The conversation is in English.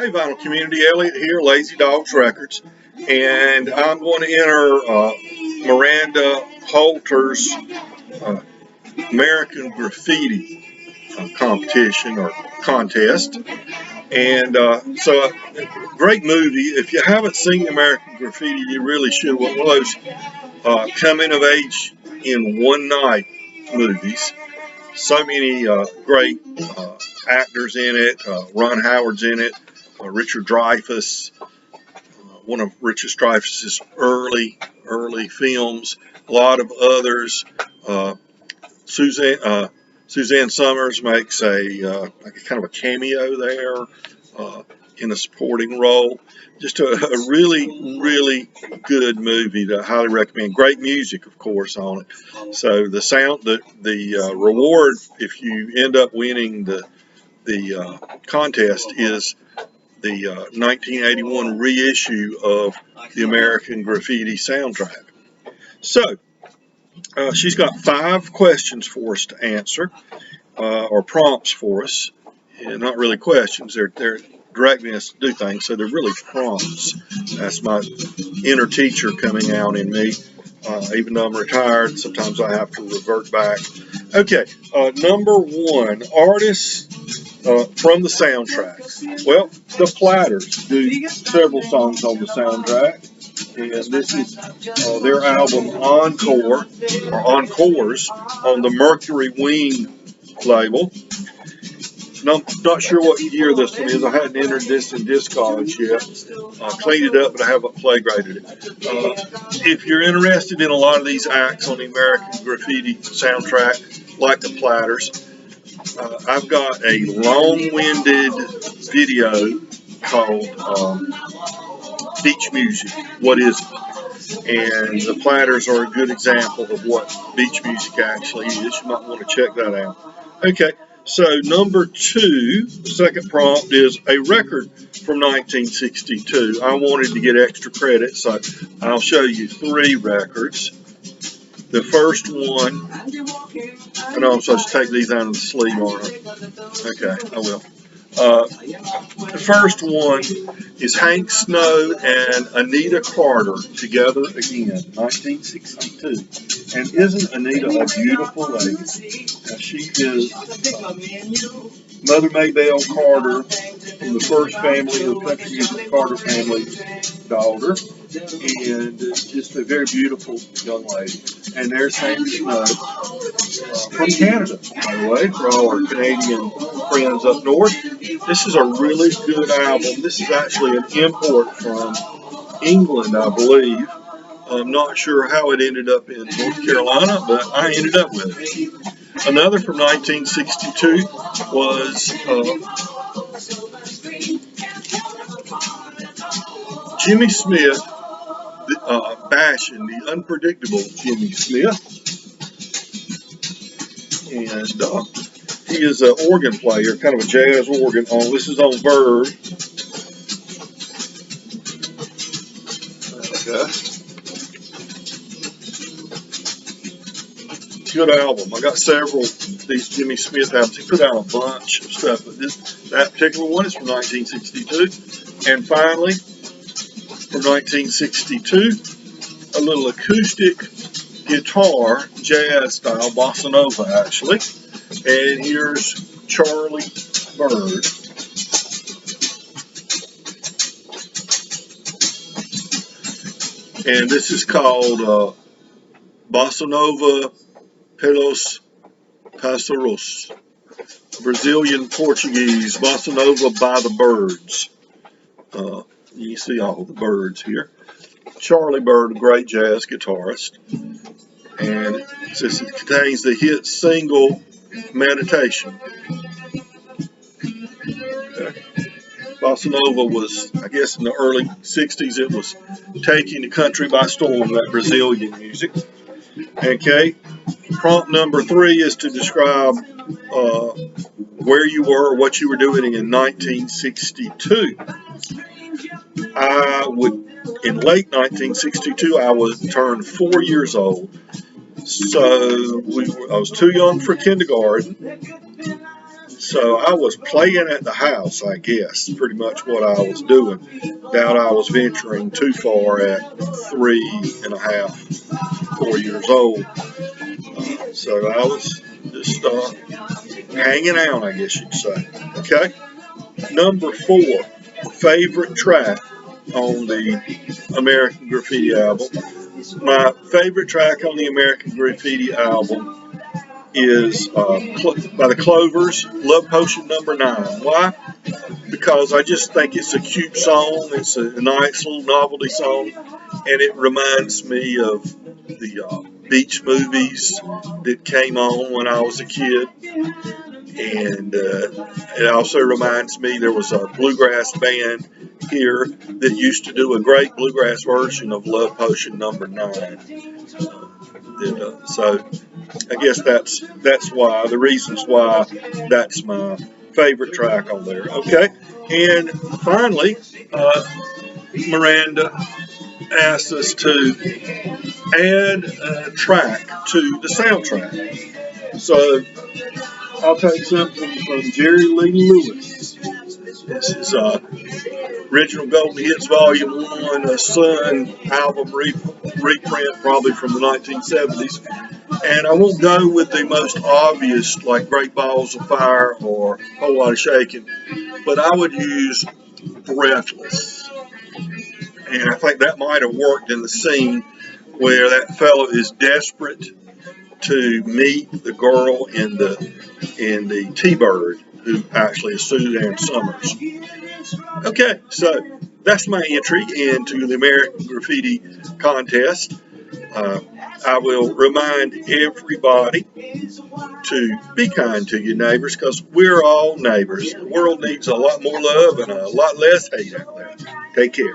Hey, Vinyl Community, Elliot here, Lazy Dogs Records, and I'm going to enter Miranda Holter's uh, American Graffiti competition or contest. And great movie. If you haven't seen American Graffiti, you really should. One of those coming of age in one night movies. So many great actors in it. Ron Howard's in it. Richard Dreyfuss, one of Richard Dreyfuss's early films. A lot of others. Uh, Suzanne Summers makes like a kind of a cameo there in a supporting role. Just a really good movie that I highly recommend. Great music, of course, on it. So the reward if you end up winning the contest is the 1981 reissue of the American Graffiti soundtrack. So she's got 5 questions for us to answer, or prompts for us. And not really questions, they're directing us to do things, so they're really prompts. That's my inner teacher coming out in me. Even though I'm retired, sometimes I have to revert back. Okay, number 1, artists from the soundtrack. Well, the Platters do several songs on the soundtrack, and this is their album Encore, or Encores, on the Mercury Wing label. Not sure what year this one is. I hadn't entered this in Discogs yet. Cleaned it up, but I haven't play graded it. If you're interested in a lot of these acts on the American Graffiti soundtrack, like the Platters, I've got a long-winded video called Beach Music. What is it? And the Platters are a good example of what beach music actually is. You might want to check that out. Okay. So number 2, the second prompt is a record from 1962. I wanted to get extra credit, so I'll show you 3 records. The first one, I know I'm supposed to take these out of the sleeve, aren't I? Okay, I will. The first one is Hank Snow and Anita Carter together again, 1962. And isn't Anita a beautiful lady? Now, she is Mother Maybelle Carter from the first family of the country music Carter family daughter, and just a very beautiful young lady. And there's Hank Snow from Canada, by the way, for all our Canadian friends up north. This is a really good album. This is actually an import from England, I believe. I'm not sure how it ended up in North Carolina, but I ended up with it. Another from 1962 was Jimmy Smith, Bashing, the unpredictable Jimmy Smith. And he is an organ player, kind of a jazz organ. This is on Verve. Okay. Good album. I got several of these Jimmy Smith albums. He put out a bunch of stuff, but that particular one is from 1962. And finally, from 1962, a little acoustic guitar, jazz style, bossa nova actually. And here's Charlie Bird. And this is called Bossa Nova Pelos Passaros, Brazilian Portuguese, Bossa Nova by the Birds. You see all the birds here. Charlie Bird, a great jazz guitarist. And it contains the hit single Meditation. Okay. Bossa Nova was, I guess in the early 60s, it was taking the country by storm, that Brazilian music. Okay. Prompt number 3 is to describe where you were or what you were doing in 1962. In late 1962, I was turned 4 years old. So I was too young for kindergarten. So I was playing at the house, I guess, pretty much what I was doing. Doubt I was venturing too far at 3.5, 4 years old. So I was just hanging out, I guess you'd say. Okay. Number 4, favorite track on the American Graffiti album. My favorite track on the American Graffiti album is by the Clovers, Love Potion Number 9. Why? Because I just think it's a cute song. It's a nice little novelty song, and it reminds me of the beach movies that came on when I was a kid. And it also reminds me there was a bluegrass band here that used to do a great bluegrass version of Love Potion Number 9. So I guess that's why, the reasons why that's my favorite track on there. Okay, and finally, Miranda asked us to add a track to the soundtrack. So I'll take something from Jerry Lee Lewis. This is original Golden Hits Volume 1, a Sun album reprint, probably from the 1970s. And I won't go with the most obvious, like Great Balls of Fire or Whole Lot of Shaking, but I would use Breathless. And I think that might have worked in the scene where that fellow is desperate to meet the girl in the T-Bird, who actually is Suzanne Summers. Okay, so that's my entry into the American Graffiti contest. I will remind everybody to be kind to your neighbors, because we're all neighbors. The world needs a lot more love and a lot less hate out there. Take care.